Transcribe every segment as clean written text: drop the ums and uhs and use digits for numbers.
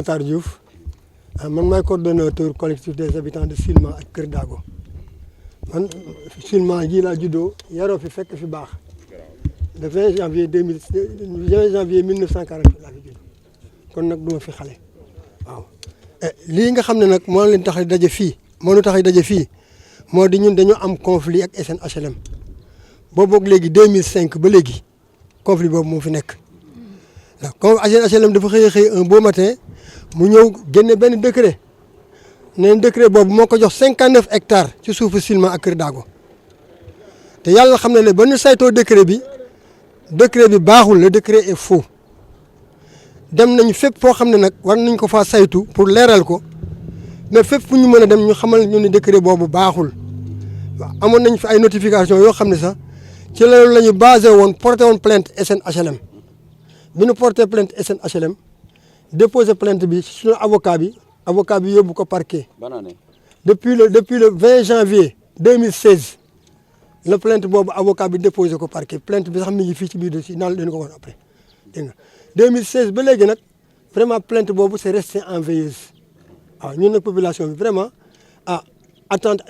Matar Diouf man maay coordonnateur collectif des habitants de Silema ak Kër Daago man Silema ji laa juddoo yaroo fi fekk fi baax le 20 janvier 1948 laa fi juddoo kon nag du ma fi xale waaw. lii nga xam ne nag moo leen tax a daje fii moo ñu tax a daje fii moo di ñun dañoo am conflit ak SNHLM boobu ak léegi 2005 ba léegi conflit boobu moo fi nekk. ndax comme SNHLM dafa xëy un beau matin mu ñëw génne benn décret nee décret boobu moo ko jox 59 hectares ci suufu Silema ak Kër Daago te yàlla xam na ne ba ñu saytoo décret bi baaxul le décret est faux dem nañu fépp foo xam ne nag war nañ ko faa saytu pour leeral ko mais fépp fu ñu mën a dem ñu xamal ñu ne décret boobu baaxul waaw amoon nañ fi ay notification yoo xam ne sax ci loolu la ñu basé woon porté woon plainte SNHLM bi ñu porté plainte SNHLM déposé plainte bi suñu avocat bi yóbbu ko parquet. ban année. depuis le 20 janvier 2016 la plainte boobu avocat bi déposé ko parquet plainte bi sax mi ngi fii ci biir dossier naan leen ko woon après dégg nga 2016 ba léegi nag vraiment plainte boobu c'est resté en veilleuse waaw ñun nag population bi vraiment attendre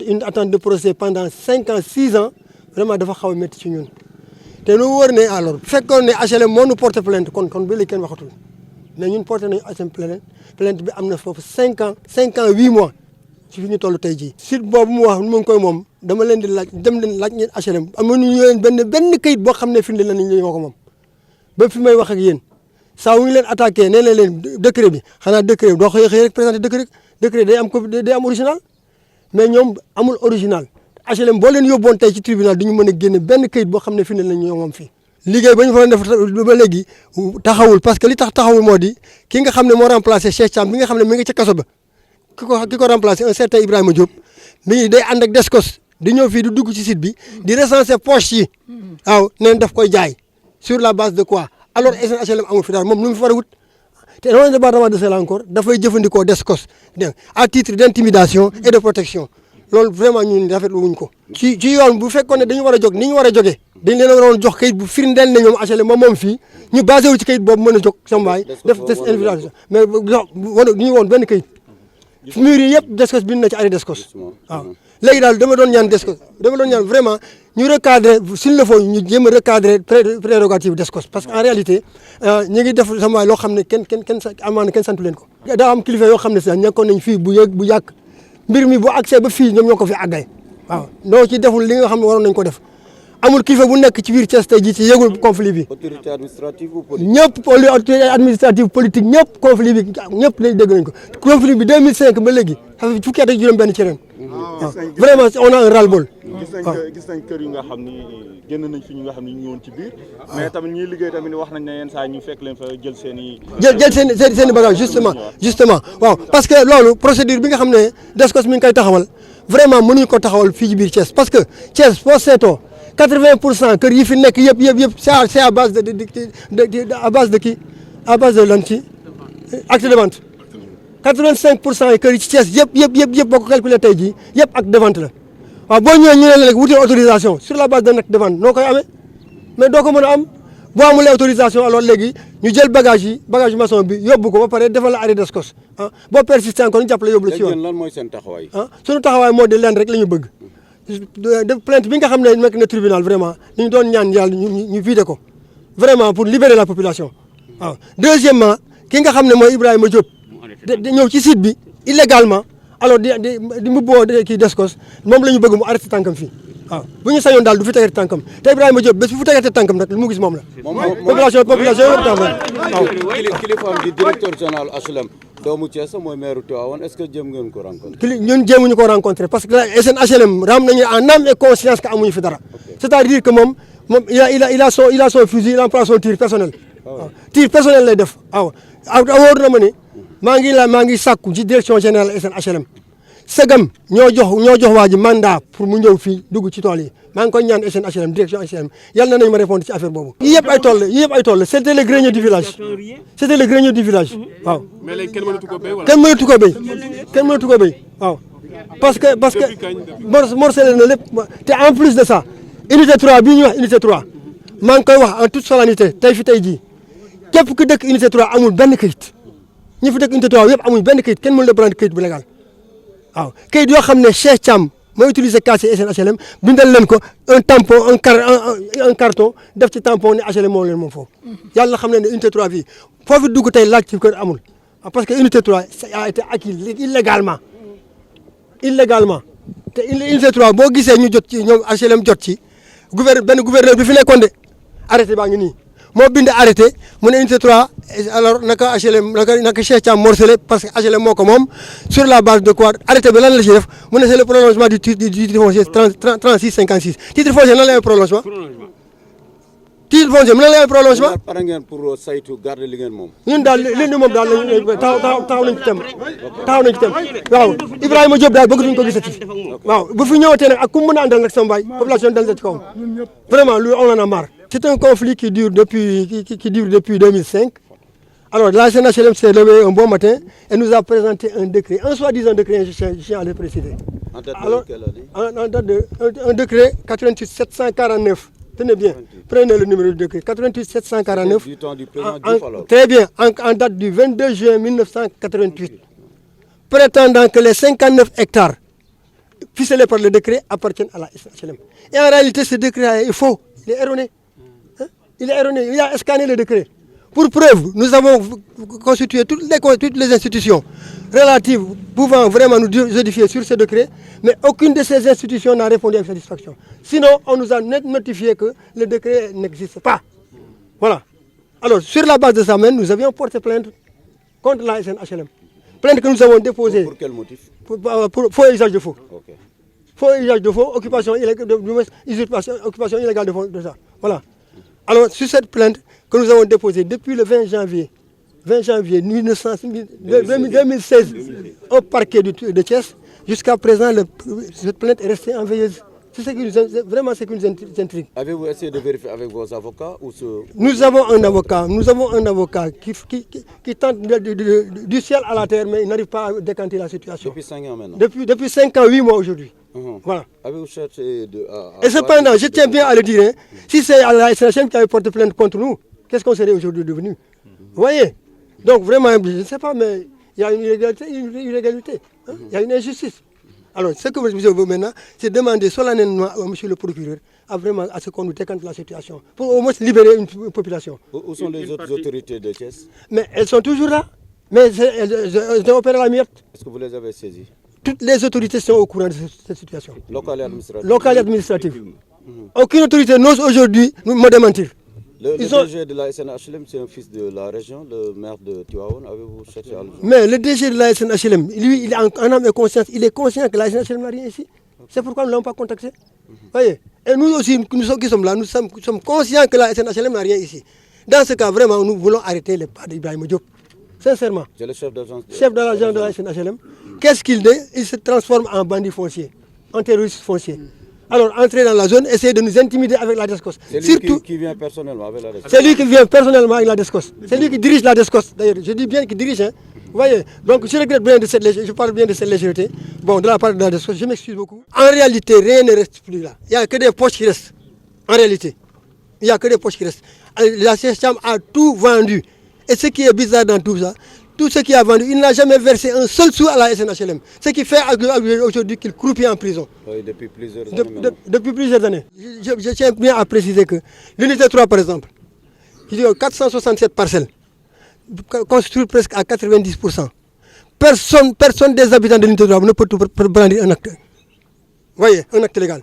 une attente de procès pendant 5 ans 6 ans vraiment dafa xaw a métti ci ñun. te nu wóor ne alors bu fekkoon ne HLM moo nu porté plainte kon ba léegi kenn waxatul mais ñun porté nañu HLM plainte bi am na foofu 5 ans 8 mois ci fi ñu toll tey jii. site boobu mu wax mu ngi koy moom dama leen di laaj dem leen laaj ngeen HLM amuñu leen benn kayit boo xam ne firnde la ni ñoo ko moom ba fi may wax ak yéen saa wu ñu leen attaqué nee na leen décret bi xanaa décret bi doo xëy rek présenté décret day am original mais ñoom amul original. HLM boo leen yóbboon tey ci tribunal du ñu mën a génne benn kayit boo xam ne fi ne la ñu moom fii liggéey ba ñu fa def ba léegi taxawul parce que li tax taxawul moo di ki nga xam ne moo remplacé Cheikh Thiam bi nga xam ne mi ngi ca kaso ba ki ko remplacé un certain Ibrahima Diop mi day ànd ak Descos di ñëw fii di dugg ci site bi di recenser poche yi waaw neen daf koy jaay sur la base de quoi alors SNHLM amul fi dara moom lu mu fi war a wut te dans le département de Sénégal encore dafay jëfandikoo Descos à titre d'intimidation et de protection loolu vraiment ñun rafetlu wuñ ko. ci yoon bu fekkoon ne dañu war a jóg ni ñu war a jógee dañ leen waroon jox kayit bu firndeel ne ñoom HLM moom fii ñu basé wu ci kayit boobu mën a jóg sama waay def invitation mais ñu woon benn kayit mur yi yëpp Descos bind na ci arrêt Descos waaw léegi daal dama doon ñaan vraiment ñu recadrer s'il le faut ñu jéem a recadrer prérogative Descos parce que en réalité ñu ngi def sama waay loo xam ne kenn amaana kenn santu leen ko. daa am kilifa yoo xam ne sax nekkoon nañ fii bu yàgg mbir mi bu accès ba fii ñoom ñoo ko fi àggay waaw noo ci deful li nga xam ne waroon nañ ko def amul kilifa bu nekk ci biir Thiès tey jii ci yëgul conflit bi. autorité administrative ou politique. ñëpp autorité administrative politique ñëpp conflit bi ñëpp léegi dégg nañ ko conflit bi 2005 ba léegi ça fait fukki at ak juróom benn ci ren waaw vraiment on a un ras-le-bol. gis nañ kër yi nga xam ni génn nañ fi ñu nga xam ni ñu ngi woon ci biir. mais tamit ñiy liggéey tamit wax nañ ne yenn saa ñu fekk leen fa jël seen i. jël seen i bagage justement waaw parce que loolu procédure bi nga xam ne Descos mi ngi koy taxawal vraiment mënuñu ko taxawal fii ci biir Thiès parce que Thiès boo seetoo 80% kër yi fi nekk yëpp c'est à base de lan ci acte de vente 85% yi kër yi ci Thiès yëpp boo ko calculé tey jii yëpp acte de vente la waaw boo ñëwee ñu ne la rek wutal autorisation sur la base d'un acte de vente noo koy amee mais doo ko mën a am boo amulee autorisation alors léegi ñu jël bagage maçon bi yóbbu ko ba pare defal la arrêt Descos boo persisté encore ñu jàppale yóbbu la ci yoon. lan mooy seen taxawaay. suñu taxawaay moo di leen rek la ñu bëgg def plainte bi nga xam ne nekk na tribunal vraiment ñu doon ñaan yàlla ñu vider ko vraiment pour libérer la population waaw. deuxièmement ki nga xam ne mooy Ibrahima Diop di ñëw ci site bi illégalement alors di mbubboo kii Descos moom la ñu bëgg mu arrêté tànkam fii waaw bu ñu sañoon daal du fi tegati tànkam te Ibrahima Diop bés bu fi tegati tànkam nag mu gis moom la. population yëpp tam waaw. kilifaam di directeur général HLM doomu Thiès mooy maire Tivaouane est-ce que jéem ngeen ko rencontré. ñun jéemuñu ko rencontré parce que SNHLM ram nañu en âme et conscience que amuñu fi dara c'est-à-dire que moom il a son fusil il emploie son tir personnel. waaw tir personnel lay def waaw wóor na ma ni maa ngi sàkku ci direction générale SNHLM segam ñoo jox waa ji mandat pour mu ñëw fii dugg ci tool yi maa ngi koy ñaan SNHLM direction SNHLM yàlla nañu ma répondre ci affaire boobu. yii yëpp ay tool la c'était le grenier du village waaw. mais léegi kenn mënatu ko béy wala. kenn mënatu ko béy waaw parce que morcelé na lépp te en plus de ça unité 3 bii ñuy wax unité 3 maa ngi koy wax en toute solennité tey jii képp ku dëkk unité 3 amul benn kayit ñi fi dëkk unité 3 yëpp amuñ benn kayit kenn mënu la prendre kayit bu légal waaw kayit yoo xam ne Cheikh Thiam moo utiliser casier SNHLM bindal leen ko un tampon un carton def ci tampon ne HLM moom leen moom foofu yàlla xam ne ne unité 3 fii foofu dugg tey laaj ci kër amul parce que unité 3 a été acquis illégalement te unité 3 boo gisee ñu jot ci ñoom HLM jot ci benn gouverneur bi fi nekkoon de arrêté baa ngi nii moo bind arrêté mu ne unité 3 alors naka HLM naka Cheikh Thiam morcelé parce que HLM moo ko moom sur la base de quoi arrêté bi lan la ci def mu ne c'est le prolongement du titre foncier 36 56 titre foncier nan la amee prolongement titre foncier nan la amee prolongement. pare ngeen pour saytu garder li ngeen moom. ñun daal li ñu moom daal lañu taxaw nañ ci tem waaw Ibrahima Diop daal bëgg duñ ko gisati waaw bu fi ñëwatee nag ak ku mu mën a àndal nag sama baay population dal ci kawam vraiment lui on en a marre. C'est un conflit qui dure depuis 2005. Alors la SNHLM s'est levée un bon matin et nous a présenté un décret, un soi-disant décret, je tiens à le préciser. En date Alors, de quelle année? En date de un décret 88 749. Tenez bien, prenez le numéro du décret 88 749. Du temps du président Diouf alors. Très bien, en date du 22 juin 1988. Prétendant que les 59 hectares ficelés par le décret appartiennent à la SNHLM. Et en réalité, ce décret est faux, il est erroné. Il est erroné, il a scanné le décret. Pour preuve, nous avons constitué toutes les institutions relatives pouvant vraiment nous édifier sur ce décret, mais aucune de ces institutions n'a répondu avec satisfaction. Sinon, on nous a notifié que le décret n'existe pas. Voilà. Alors, sur la base de ça même, nous avions porté plainte contre la SNHLM. Plainte que nous avons déposée. Pour quel motif? Pour faux usage de faux. Okay. Faux usage de faux, occupation illégale de fonds, de ça. Voilà. Alors, sur cette plainte que nous avons déposée depuis le 20 janvier 2016 au parquet de Thiès, jusqu'à présent, cette plainte est restée en veilleuse. C'est ce qui nous intrigue. Avez-vous essayé de vérifier avec vos avocats ou Nous avons un avocat qui tente du ciel à la terre, mais il n'arrive pas à décanter la situation. Depuis 5 ans maintenant? Depuis 5 ans, 8 mois aujourd'hui. Voilà. Avez-vous cherché Et cependant, je tiens bien à le dire, hein, si c'est la SNHLM qui avait porté plainte contre nous, qu'est-ce qu'on serait aujourd'hui devenu? Vous voyez? Donc vraiment, je ne sais pas, mais il y a une illégalité, hein? Il y a une injustice. Alors, ce que je veux maintenant, c'est demander solennellement à monsieur le procureur à ce qu'on nous décante la situation, pour au moins libérer une population. Où sont les autres autorités de Thiès? Mais elles sont toujours là, mais elles ont opéré la miette. Est-ce que vous les avez saisies? Toutes les autorités sont au courant de cette situation. Locale et administrative? Locale et administrative. Aucune autorité n'ose aujourd'hui me démentir. Le DG de la SNHLM, c'est un fils de la région, le maire de Tivaouane. Avez-vous cherché à le joindre? Mais le DG de la SNHLM, lui, il est en âme et conscience. Il est conscient que la SNHLM n'a rien ici. C'est pourquoi nous ne l'avons pas contacté. Voyez. Et nous aussi, nous qui sommes là, nous sommes conscients que la SNHLM n'a rien ici. Dans ce cas, vraiment, nous voulons arrêter les pas d'Ibrahima Diop. Sincèrement. C'est le chef d'agence de la SNHLM. Qu'est-ce qu'il dit? Il se transforme en bandit foncier, en terroriste foncier. Alors, entrer dans la zone, essayer de nous intimider avec la DESCOS. C'est lui qui vient personnellement avec la DESCOS. C'est lui qui vient personnellement avec la DESCOS. C'est lui qui dirige la DESCOS. D'ailleurs, je dis bien qu'il dirige. Hein. Vous voyez? Donc, je regrette bien de cette légèreté. Je parle bien de cette légèreté. Bon, de la part de la DESCOS, je m'excuse beaucoup. En réalité, rien ne reste plus là. Il n'y a que des poches qui restent. En réalité. Il n'y a que des poches qui restent. La CSTM a tout vendu. Et ce qui est bizarre dans tout ça, tout ce qu'il a vendu, il n'a jamais versé un seul sou à la SNHLM. Ce qui fait aujourd'hui qu'il croupit en prison. Oui, depuis plusieurs années. Depuis plusieurs années. Je tiens bien à préciser que l'unité 3, par exemple, qui dit 467 parcelles, construit presque à 90%. Personne des habitants de l'unité 3 ne peut brandir un acte. Vous voyez, un acte légal.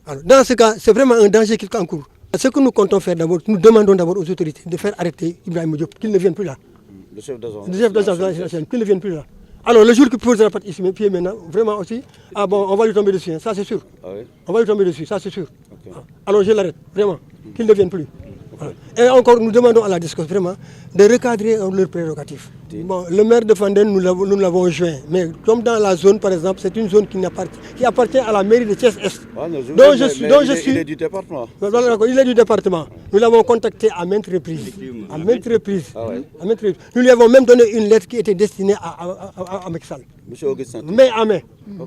Alors, dans ce cas, c'est vraiment un danger qu'il encourt. Ce que nous comptons faire d'abord, nous demandons d'abord aux autorités de faire arrêter Ibrahima Diop, qu'il ne vienne plus là. Le chef d'agence. Le chef d'agence de la SNHLM, qu'il ne vienne plus là. Alors le jour qu'il posera pas ici, puis maintenant, vraiment aussi, on va lui tomber dessus, hein, ça c'est sûr. Ah oui? On va lui tomber dessus, ça c'est sûr. Okay. Alors je l'arrête, vraiment, qu'il ne vienne plus. Voilà. Et encore, nous demandons à la DESCOS vraiment de recadrer leurs prérogatives. Bon, le maire de Fandène, nous l'avons joint, mais comme dans la zone, par exemple, c'est une zone qui appartient à la mairie de Thiès-Est. Ah, non, il est du département. Il est du département. Nous l'avons contacté à maintes reprises. À maintes reprises. Ah ouais. À maintes reprises. Nous lui avons même donné une lettre qui était destinée à Macky Sall. Monsieur Augustin. Mais à main.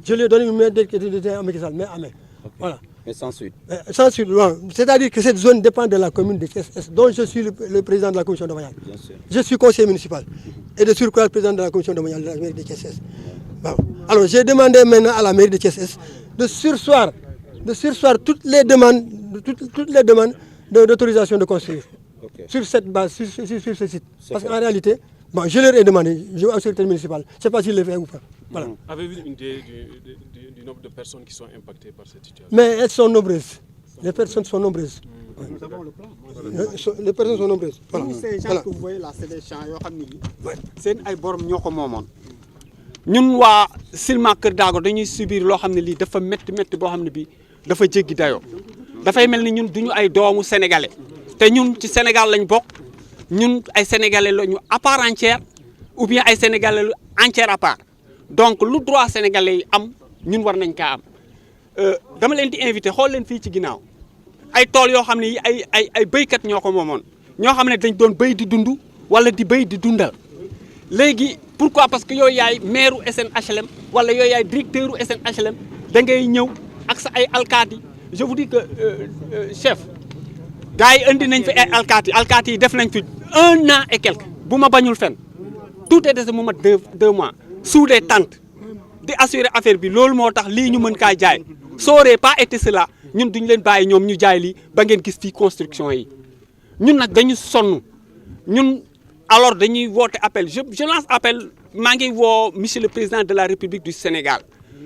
Je lui ai donné une lettre qui était destinée à Macky Sall, mais à main. Okay. Voilà. Mais sans suite. Sans suite, c'est-à-dire que cette zone dépend de la commune de Thiès-Est, dont je suis le président de la commission domaniale. Bien sûr. Je suis conseiller municipal et de surcroît le président de la commission domaniale de la mairie de Thiès-Est. Bon. Alors j'ai demandé maintenant à la mairie de Thiès-Est de surseoir toutes les demandes d'autorisation de construire sur cette base, sur ce site. Parce qu'en réalité, bon, je leur ai demandé, je aux autorités municipales, je ne sais pas s'ils le font ou pas. Voilà. Avez-vous une idée du nombre de personnes qui sont impactées par cette situation? Mais elles sont nombreuses. Les personnes sont nombreuses. Nous avons le plan. Les personnes sont nombreuses. Voilà. Tous ces gens Voilà. que vous voyez là, c'est des champs yoo xam ne seen ay borom ñoo ko moomoon. ñun waa Silema Kër Daago dañuy subir loo xam ne lii dafa métti boo xam ne bii dafa jéggi dayoo dafay mel ni ñun duñu ay doomu sénégalais te ñun ci Sénégal lañ bokk ñun ay sénégalais la ñu à part entière ou bien ay sénégalais lu entière à part donc lu droit sénégalais yi am ñun war nañ kaa am dama leen di invité xool leen fii ci ginnaaw ay tool yoo xam ne yi ay béykat ñoo ko moomoon ñoo xam ne dañ doon béy di dund wala di béy di dundal léegi pourquoi parce que yooyu yaay maire u SNHLM wala yooyu yaay directeur u SNHLM da ngay ñëw ak sa ay alkaati je vous dis que chef gars yi indi nañ fi ay alkaati yi def nañ fi 1 an et quelque bu ma bañul fen tout est des mu mat 2 mois sous des tentes di assurer affaire bi loolu moo tax lii ñu mën kaa jaay ça aurait pas été cela ñun duñu leen bàyyi ñoom ñu jaay lii ba ngeen gis fii construction yi ñun nag dañu sonn ñun alors dañuy woote appel je lance appel maa ngi woo monsieur le président de la République du Sénégal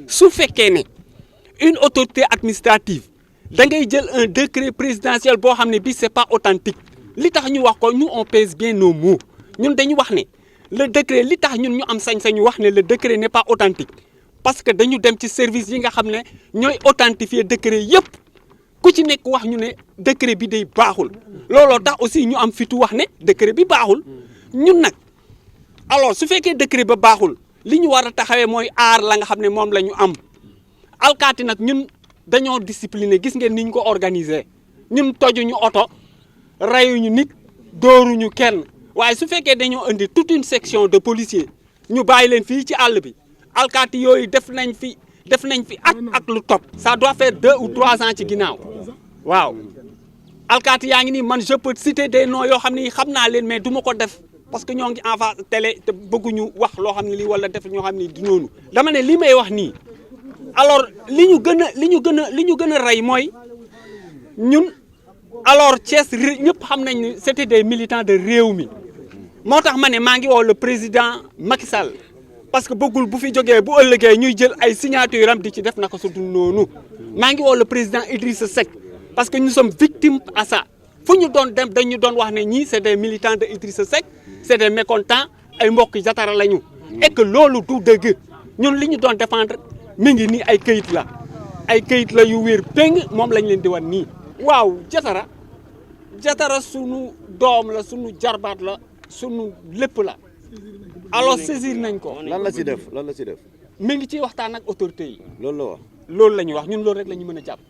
su fekkee ne une autorité administrative da ngay jël un décret présidentiel boo xam ne bii c'est pas authentique li tax ñu wax ko nous on pèse bien nos mots ñun dañu wax ne le décret li tax ñun ñu am sañ-sañu wax ne le décret n'est pas authentique parce que dañu dem ci service yi nga xam ne ñooy authentifier décret yëpp ku ci nekk wax ñu ne décret bi day baaxul looloo tax aussi ñu am fitu wax ne décret bi baaxul ñun nag alors su fekkee décret ba baaxul li ñu war a taxawee mooy aar la nga xam ne moom la ñu am alkaati nag ñun dañoo discipliné gis ngeen ni ñu ko organiser ñun tojuñu oto reyuñu nit dóoruñu kenn waaye su fekkee dañoo indi toute une section de policiers ñu bàyyi leen fii ci àll bi alkaati yooyu def nañ fi ak lu topp ça doit faire 2 ou 3 ans ci ginnaaw waaw alkaati yaa ngi nii man je peux citer des noms yoo xam ne xam naa leen mais du ma ko def parce que ñoo ngi en face télé te bëgguñu wax loo xam ne lii wala def ñoo xam ne du noonu dama ne li may wax nii alors li ñu gën a rey mooy ñun alors Thiès ñëpp xam nañ ne c'était des militants de réew mi moo tax ma ne maa ngi woo le président Macky Sall parce que bëggul bu fi jógee bu ëllëgee ñuy jël ay signature am di ci def naka su dul noonu maa ngi woo le président Idrissa Seck parce que nous sommes victimes à ça fu ñu doon dem dañu doon wax ne ñii c'est des militants de Idrissa Seck c'est des mécontents ay mbokk jatara lañu et que loolu du dëgg ñun li ñu doon défendre mi ngi nii ay këyit la yu wér péng moom lañ leen di wan nii. waaw jatara sunu doom la sunu jarbaat la sunu lépp la alors saisir nañ ko. lan la ci def mi ngi ciy waxtaan ak autorités yi. loolu la wax. loolu la ñu wax ñun loolu rek la ñu mën a jàpp.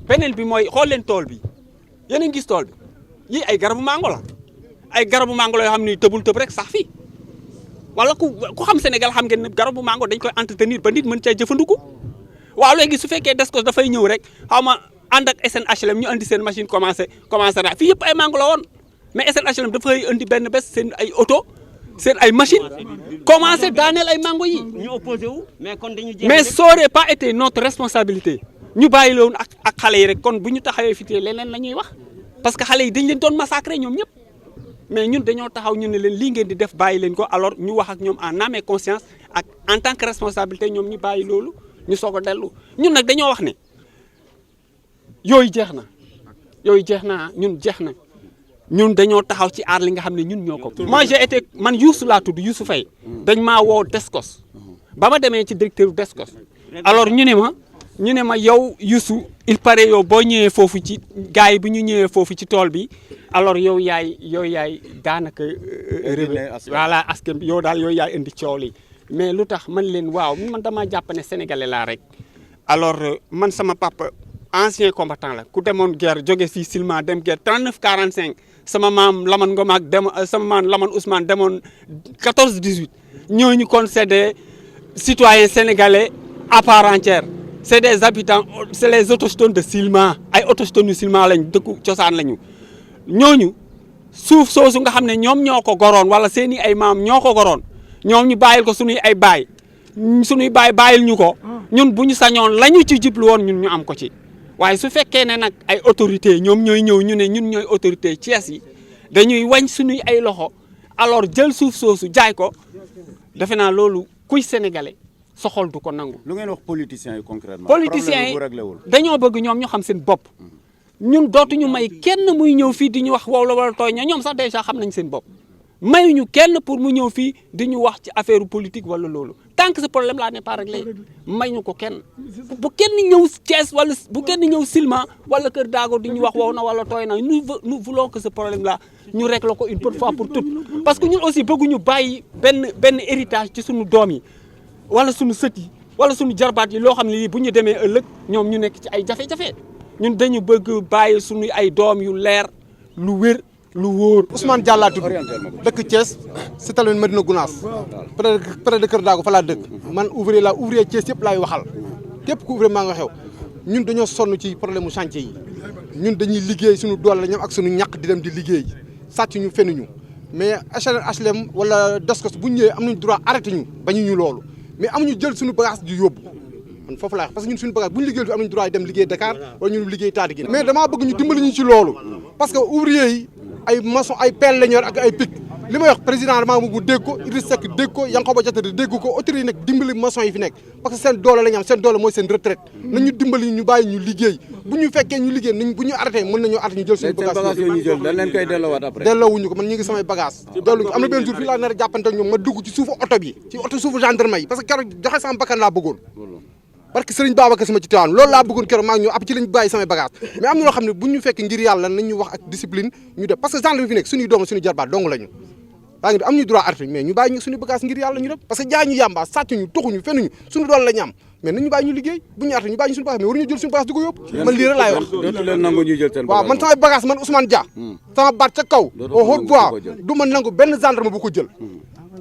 beneen bi mooy xool leen tool bi yéen a ngi gis tool bi yii ay garabu mango la ay garabu mango la yoo xam ni tëbul tëb rek sax fii wala ku xam Sénégal xam ngeen ne garabu mango dañ koy entretenir ba nit mën cee jëfandiku waaw léegi su fekkee Descos dafay ñëw rek xaw ma ànd ak SNHLM ñu andi seen machine commencé ra fii yëpp ay mango la woon mais SNHLM dafay indi benn bés seen ay oto seen ay machine commencé daaneel ay mango yi. ñu opposé wu mais ça aurait pas été notre responsabilité ñu bàyyi loon ak xale yi rek kon bu ñu taxawee fii leneen la ñuy wax parce que xale yi dañ leen doon massacrer ñoom ñëpp mais ñun dañoo taxaw ñu ne leen lii ngeen di def bàyyi leen ko alors ñu wax ak ñoom en âme et conscience ak en tant que responsabilité ñoom ñu bàyyi loolu ñu soog a dellu ñun nag dañoo wax ne yooyu jeex na ñun jeex na ñun dañoo taxaw ci aar li nga xam ne ñun ñoo ko. moi j'ai été man Youssou laa tudd Youssou Faye dañ maa woo Descos ba ma demee ci directeur Descos alors ñu ne ma yow Youssou il paraît yow boo ñëwee foofu ci gars yi bu ñu ñëwee foofu ci tool bi alors yow yaay daanaka. voilà askan bi yow daal yow yaay indi coow li mais lu tax man leen waaw man damaa jàpp ne sénégalais laa rek alors man sama papa ancien combattant la ku demoon guerre jóge fii Silema dem guerre 39 45 sama maam Lamane Ngom ak sama maam Lamane Ousmane demoon 14 18 ñooñu kon c'est des citoyens sénégalais à part entière. c'est des habitants c'est les autochtones de Silema ay autochtones yu Silema lañ dëkku cosaan lañu ñooñu suuf soosu nga xam ne ñoom ñoo ko goroon wala seeni ay maam ñoo ko goroon ñoom ñu bàyyil ko suñuy ay baay suñuy baay bàyyil ñu ko ñun bu ñu sañoon la ñu ci jublu woon ñun ñu am ko ci waaye su fekkee ne nag ay autorités ñoom ñooy ñëw ñu ne ñun ñooy autorité Thiès yi dañuy wañ suñuy ay loxo alors jël suuf soosu jaay ko defe naa loolu kuy sénégalais sa xol du ko nangu. lu ngeen wax politiciens yi concrètement. politiciens yi dañoo bëgg ñoom ñu xam seen bopp ñun dootuñu may kenn muy ñëw fii di ñu wax wow la wala tooy ñoom sax déjà xam nañ seen bopp mayuñu kenn pour mu ñëw fii di ñu wax ci affaire politique wala loolu tant que ce problème là n'est pas réglé mayuñu ko kenn bu kenn ñëw Thiès wala bu kenn ñëw Silema wala Kër Daago di ñu wax wow na wala tooy na nous voulons que ce problème là ñu régler ko une bonne fois pour toutes parce que ñun aussi bëgguñu bàyyi benn héritage ci suñu doom yi wala suñu sët yi wala suñu jarbaat yi loo xam ne lii bu ñu demee ëllëg ñoom ñu nekk ci ay jafe-jafe ñun dañu bëgg bàyyi suñu ay doom yu leer lu wér lu wóor. Ousmane Diallo tudd dëkk Thiès si talon Medina Gounass près de Kër Daago fa laa dëkk man ouvrier Thiès yëpp laay waxal képp ku ouvrier maa nga xew ñun dañoo sonn ci problème mu chantier yi ñun dañuy liggéey suñu doole la ñoom ak suñu ñàkk di dem di liggéey sàcc ñu fenuñu mais HLM wala Descos bu ñu ñëwee am nañu droit arrêté ñu bañu ñu loolu mais amuñu jël suñu bagage di yóbbu man foofu laa wax parce que ñun suñu bagage bu ñu liggéey fi am nañu droit dem liggéey Dakar wala ñu liggéey Tataguine mais damaa bëgg ñu dimbali ñu ci loolu parce que ouvrier yi ay maçon ay pelle la ñor ak ay pic li may wax président damaa bëgg mu dégg ko Idriss Seck dégg ko Yankhoba Diattara dégg ko autorité yi nag dimbali maçon yi fi nekk parce que seen doole la ñu am seen doole mooy seen retraite nañu dimbali ñu bàyyi ñu liggéey bu ñu fekkee ñu liggéey nañ bu ñu arrêté mën nañu arrêté ñu jël suñu bagage yooyu ñu jël dañ leen koy delloowaat après. delloowuñu ko man ñu ngi samay bagage delluñu ko am na benn jour fii laa nar a jàppante ak ñoom ma dugg ci suufu oto bi ci oto suufu gendarme yi parce que keroog joxe sama bakkan laa bëggoon parce que Serigne Babacar sama ci Tivaouane loolu laa bëggoon keroog maa ngi ñëw ab ci lañ bàyyi samay bagage mais am na loo xam ne bu ñu fekk ngir yàlla nañ ñu wax ak discipline ñu def parce que gendarme fi nekk suñuy doom suñu jarbaat dong lañu daa ngi am ñu droit arrêté mais ñu bàyyi ñu suñu bagage ngir yàlla ñu def parce que jaay ñu yàmbaa sàcc ñu tuxuñu fenuñu suñu doole la ñu am mais nañ ñu bàyyi ñu liggéey bu ñu arrêté ñu bàyyi ñu suñu bagage mais waruñu jël suñu bagage di ko yóbbu man lii rek laay wax dootu leen nangu ñuy jël seen waaw man samay bagage man Ousmane Dia sama baat ca kaw au haut bois du ma nangu benn gendarme bu ko jël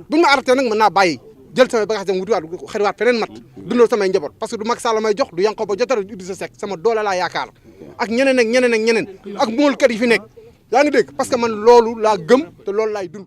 buñu ma arrêté nag mën naa bàyyi jël samay bagage dem wutiwaat xariwaat feneen mat dundal samay njaboot parce que du Macky Sall may jox du Yankhoba Diattara du Idrissa Seck sama doole laa yaakaar ak ñeneen ak ñeneen ak ñeneen ak moolkat yi fi nekk yaa ngi dégg parce que man loolu laa gëm te loolu laay dund